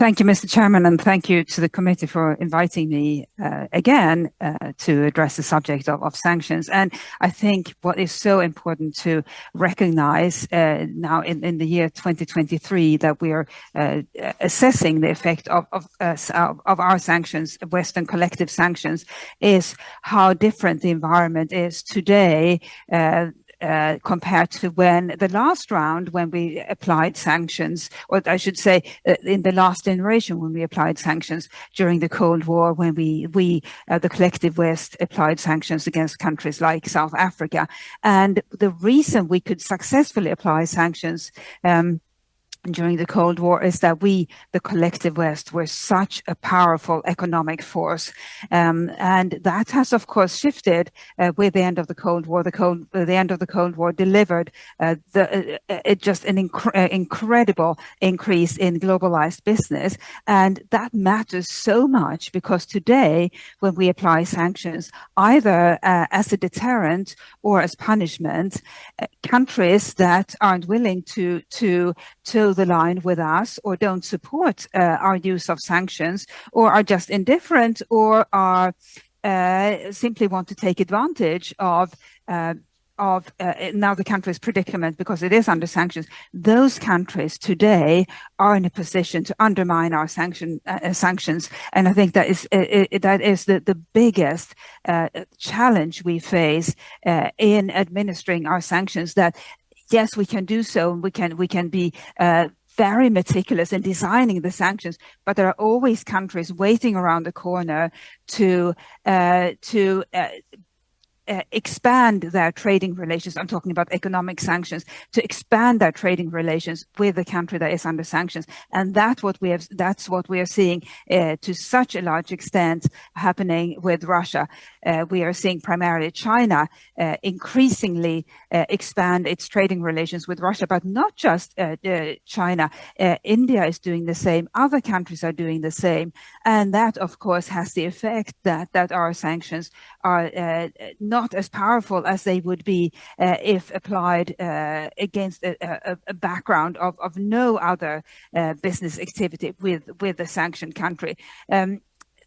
Thank you, Mr. Chairman, and thank you to the committee for inviting me again to address the subject of sanctions. And I think what is so important to recognize now in the year 2023 that we are assessing the effect of our sanctions, Western collective sanctions, is how different the environment is today compared to when the last round, when we applied sanctions, or I should say in the last generation when we applied sanctions during the Cold War, when we the collective West applied sanctions against countries like South Africa. And the reason we could successfully apply sanctions during the Cold War is that we, the collective West, were such a powerful economic force. And that has, of course, shifted with the end of the Cold War. The end of the Cold War delivered just an incredible increase in globalized business. And that matters so much because today, when we apply sanctions, either as a deterrent or as punishment, countries that aren't willing to toe the line with us or don't support our use of sanctions or are just indifferent or are simply want to take advantage of now the country's predicament because it is under sanctions. Those countries today are in a position to undermine our sanctions, and I think that is the biggest challenge we face in administering our sanctions. That yes, we can do so, and we can be very meticulous in designing the sanctions, but there are always countries waiting around the corner to expand their trading relations. I'm talking about economic sanctions, to expand their trading relations with the country that is under sanctions. And that's what we are seeing to such a large extent happening with Russia. We are seeing primarily China increasingly expand its trading relations with Russia, but not just China. India is doing the same. Other countries are doing the same. And that, of course, has the effect that our sanctions are not as powerful as they would be if applied against a background of no other business activity with a sanctioned country.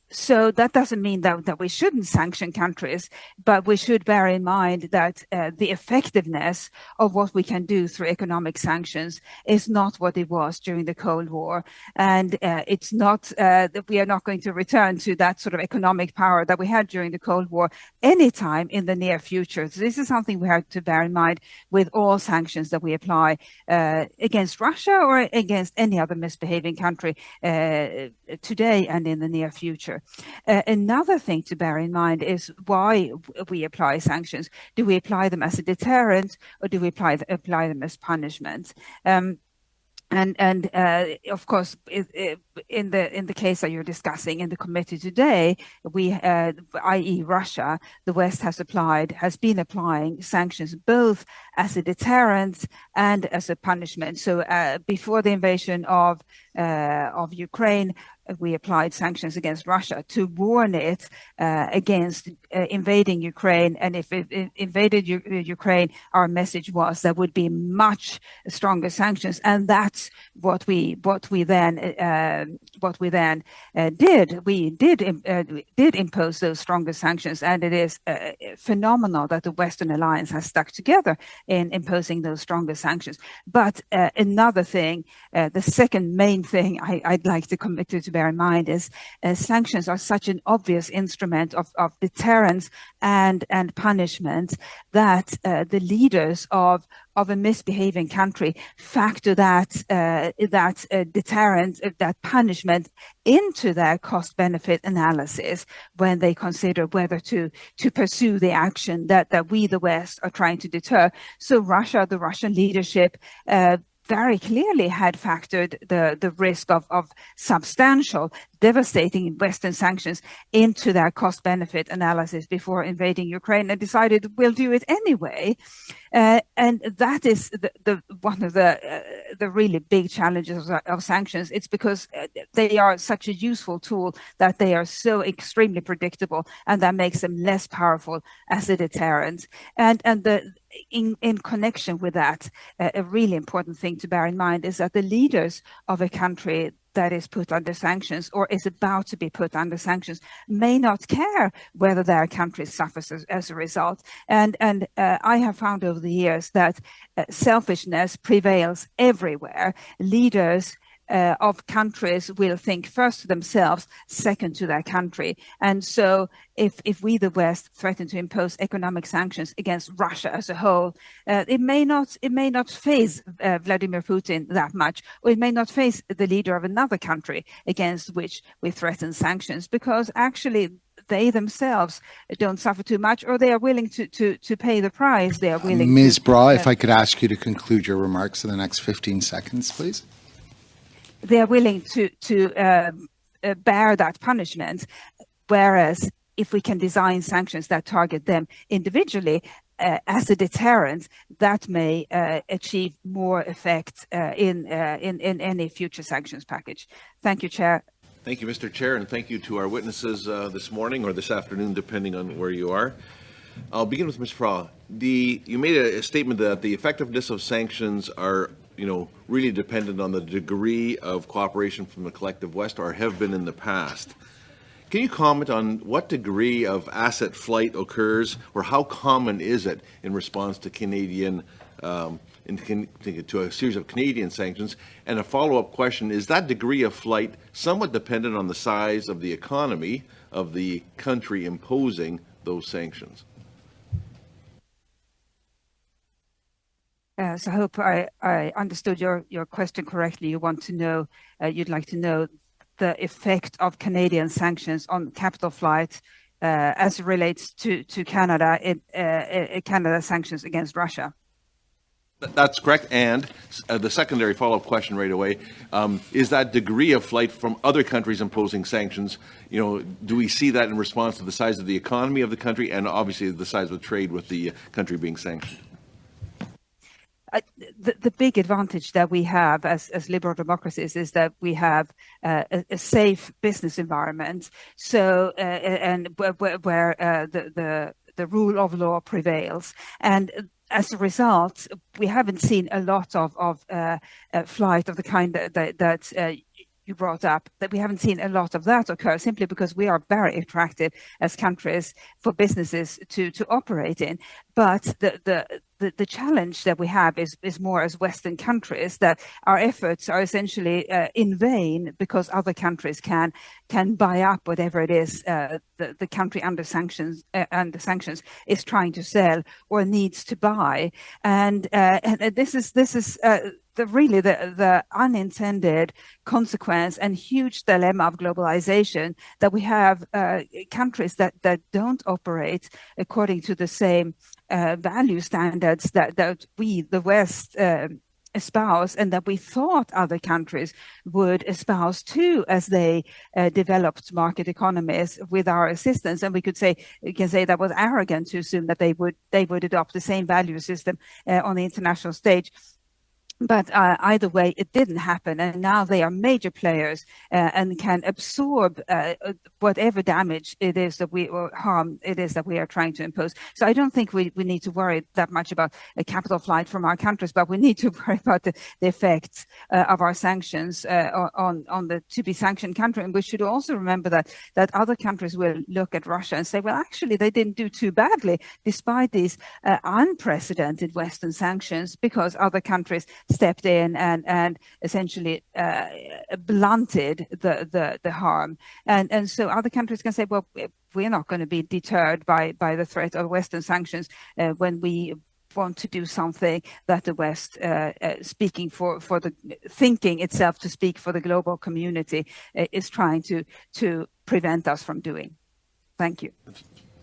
So that doesn't mean that we shouldn't sanction countries, but we should bear in mind that the effectiveness of what we can do through economic sanctions is not what it was during the Cold War. And it's not that we are not going to return to that sort of economic power that we had during the Cold War anytime in the near future. So this is something we have to bear in mind with all sanctions that we apply against Russia or against any other misbehaving country today and in the near future. Another thing to bear in mind is why we apply sanctions. Do we apply them as a deterrent or do we apply them as punishment? And of course, in the case that you're discussing in the committee today, we, i.e. Russia, the West has been applying sanctions both as a deterrent and as a punishment. So before the invasion of Ukraine, we applied sanctions against Russia to warn it against invading Ukraine. And if it invaded Ukraine, our message was there would be much stronger sanctions. And that's what we then did. We did impose those stronger sanctions, and it is phenomenal that the Western alliance has stuck together in imposing those stronger sanctions. But another thing, the second main thing I'd like the committee to bear in mind is sanctions are such an obvious instrument of deterrence and punishment that the leaders of a misbehaving country factor that deterrent, that punishment into their cost-benefit analysis when they consider whether to pursue the action that we, the West, are trying to deter. So the Russian leadership very clearly had factored the risk of substantial, devastating Western sanctions into their cost-benefit analysis before invading Ukraine, and decided we'll do it anyway. And that is one of the really big challenges of sanctions. It's because they are such a useful tool that they are so extremely predictable, and that makes them less powerful as a deterrent. And in connection with that, a really important thing to bear in mind is that the leaders of a country that is put under sanctions or is about to be put under sanctions may not care whether their country suffers as a result. And I have found over the years that selfishness prevails everywhere. Leaders of countries will think first to themselves, second to their country. And so if we, the West, threaten to impose economic sanctions against Russia as a whole, it may not faze Vladimir Putin that much, or it may not faze the leader of another country against which we threaten sanctions, because actually they themselves don't suffer too much, or they are willing to pay the price. They are willing Ms. Bra, if I could ask you to conclude your remarks in the next 15 seconds, please. They are willing to bear that punishment, whereas if we can design sanctions that target them individually as a deterrent, that may achieve more effect in any future sanctions package. Thank you, Chair. Thank you, Mr. Chair, and thank you to our witnesses this morning or this afternoon, depending on where you are. I'll begin with Ms. Frau. You made a statement that the effectiveness of sanctions are really dependent on the degree of cooperation from the collective West, or have been in the past. Can you comment on what degree of asset flight occurs, or how common is it in response to to a series of Canadian sanctions? And a follow-up question, is that degree of flight somewhat dependent on the size of the economy of the country imposing those sanctions? So I hope I understood your question correctly. You want to know, you'd like to know the effect of Canadian sanctions on capital flight as it relates to Canada, Canada sanctions against Russia. That's correct. And the secondary follow-up question right away, is that degree of flight from other countries imposing sanctions, do we see that in response to the size of the economy of the country and obviously the size of the trade with the country being sanctioned? The big advantage that we have as liberal democracies is that we have a safe business environment. So and where the rule of law prevails, and as a result, we haven't seen a lot of flight of the kind that you brought up, that we haven't seen a lot of that occur simply because we are very attractive as countries for businesses to operate in. But the challenge that we have is more as Western countries, that our efforts are essentially in vain because other countries can buy up whatever it is the country under sanctions is trying to sell or needs to buy, and this is the unintended consequence and huge dilemma of globalization, that we have countries that don't operate according to the same value standards that we, the West, espouse, and that we thought other countries would espouse too as they developed market economies with our assistance. And we can say that was arrogant to assume that they would adopt the same value system on the international stage. But either way, it didn't happen, and now they are major players and can absorb whatever damage it is that or harm it is that we are trying to impose. So I don't think we need to worry that much about a capital flight from our countries, but we need to worry about the effects of our sanctions on the to be sanctioned country. And we should also remember that other countries will look at Russia and say, well, actually, they didn't do too badly despite these unprecedented Western sanctions, because other countries stepped in and essentially blunted the harm. And so other countries can say, well, we're not going to be deterred by the threat of Western sanctions when we want to do something that the West, speaking for the thinking itself to speak for the global community, is trying to prevent us from doing. Thank you.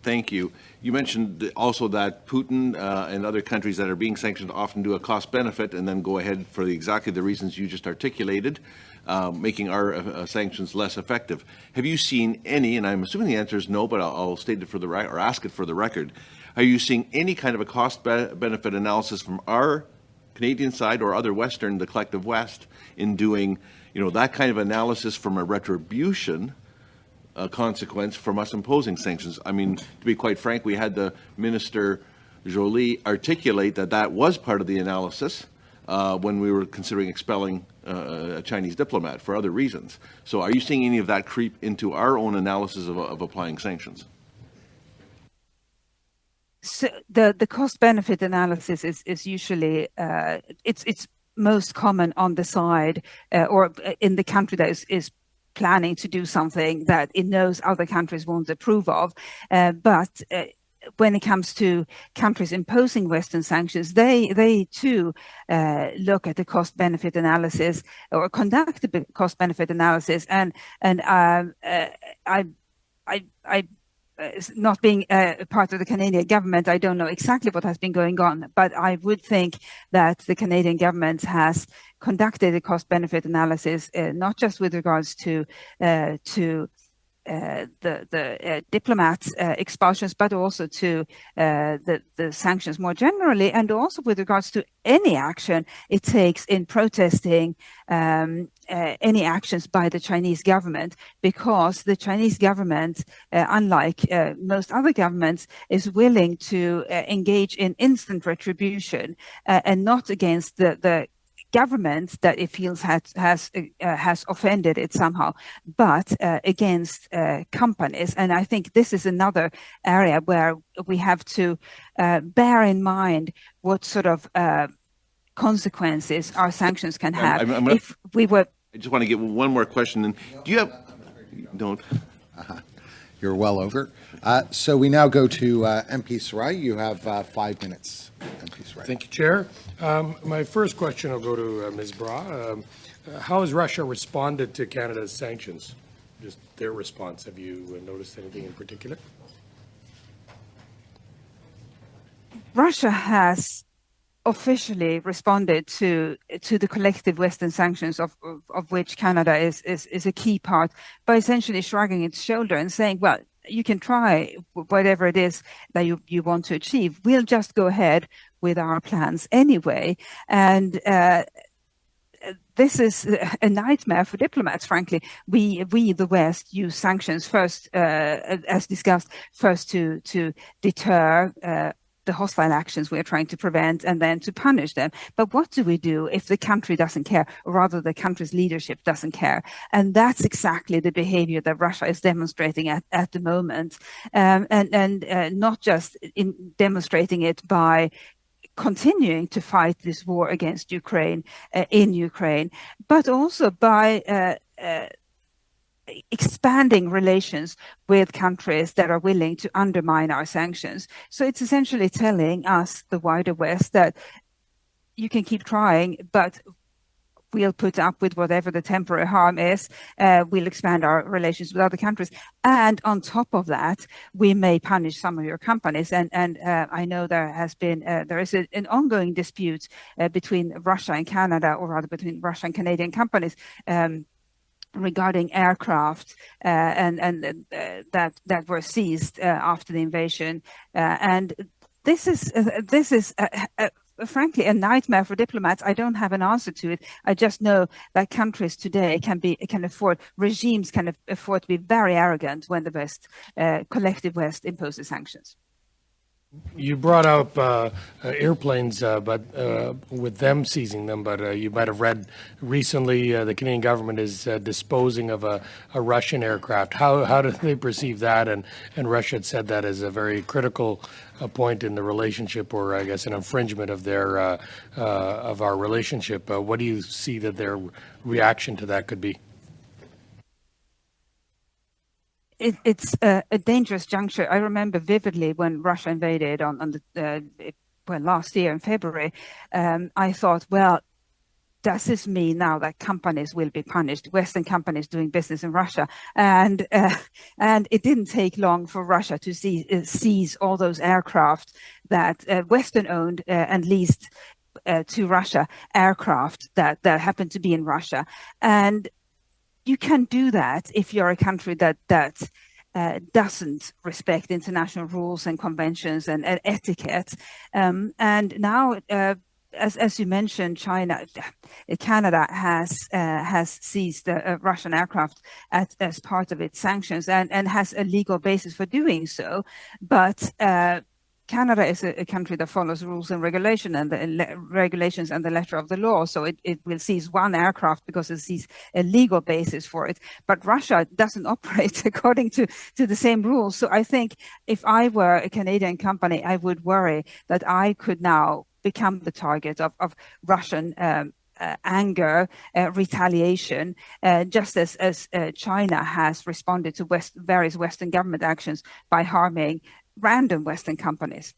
Thank you. You mentioned also that Putin and other countries that are being sanctioned often do a cost benefit and then go ahead for exactly the reasons you just articulated, making our sanctions less effective. Have you seen any, and I'm assuming the answer is no, but I'll state it for the record, or ask it for the record, are you seeing any kind of a cost benefit analysis from our Canadian side or other Western, the collective West, in doing that kind of analysis from a retribution consequence from us imposing sanctions? I mean, to be quite frank, we had the Minister Joly articulate that was part of the analysis when we were considering expelling a Chinese diplomat for other reasons. So are you seeing any of that creep into our own analysis of applying sanctions? So the cost benefit analysis is usually it's most common on the side or in the country that is planning to do something that it knows other countries won't approve of. But when it comes to countries imposing Western sanctions, they too look at the cost benefit analysis or conduct a cost benefit analysis. And I not being part of the Canadian government, I don't know exactly what has been going on, but I would think that the Canadian government has conducted a cost benefit analysis, not just with regards to the diplomats' expulsions, but also to the sanctions more generally, and also with regards to any action it takes in protesting any actions by the Chinese government, because the Chinese government, unlike most other governments, is willing to engage in instant retribution and not against the government that it feels has offended it somehow, but against companies. And I think this is another area where we have to bear in mind what sort of consequences our sanctions can have. If we were, I just want to get one more question. And do you have? Don't. You're well over. So we now go to MP Sarai. You have 5 minutes, MP Sarai. Thank you, Chair. My first question will go to Ms. Bra. How has Russia responded to Canada's sanctions? Just their response. Have you noticed anything in particular? Russia has officially responded to the collective Western sanctions, of which Canada is a key part, by essentially shrugging its shoulder and saying, well, you can try whatever it is that you want to achieve. We'll just go ahead with our plans anyway. And this is a nightmare for diplomats, frankly. We, the West, use sanctions first, as discussed, first to deter the hostile actions we are trying to prevent, and then to punish them. But what do we do if the country doesn't care, or rather the country's leadership doesn't care? And that's exactly the behavior that Russia is demonstrating at the moment. And not just in demonstrating it by continuing to fight this war against Ukraine, in Ukraine, but also by expanding relations with countries that are willing to undermine our sanctions. So it's essentially telling us, the wider West, that you can keep trying, but we'll put up with whatever the temporary harm is. We'll expand our relations with other countries. And on top of that, we may punish some of your companies. And I know there is an ongoing dispute between Russia and Canada, or rather between Russia and Canadian companies, regarding aircraft that were seized after the invasion, and this is frankly a nightmare for diplomats. I don't have an answer to it. I just know that countries today regimes can afford to be very arrogant when the West, collective West, imposes sanctions. You brought up airplanes, but with them seizing them, but you might have read recently the Canadian government is disposing of a Russian aircraft. How do they perceive that? And Russia had said that as a very critical point in the relationship, or I guess an infringement of their of our relationship. What do you see that their reaction to that could be? It's a dangerous juncture. I remember vividly when Russia invaded on last year in February. I thought, well, does this mean now that companies will be punished, Western companies doing business in Russia? And it didn't take long for Russia to seize all those aircraft that Western owned and leased to Russia, aircraft that happened to be in Russia. And you can do that if you're a country that doesn't respect international rules and conventions and etiquette. And now, as you mentioned, Canada has seized a Russian aircraft as part of its sanctions and has a legal basis for doing so. But Canada is a country that follows rules and regulations and the letter of the law, so it will seize one aircraft because it sees a legal basis for it. But Russia doesn't operate according to the same rules. So I think if I were a Canadian company, I would worry that I could now become the target of Russian anger, retaliation, just as China has responded to various Western government actions by harming random Western companies.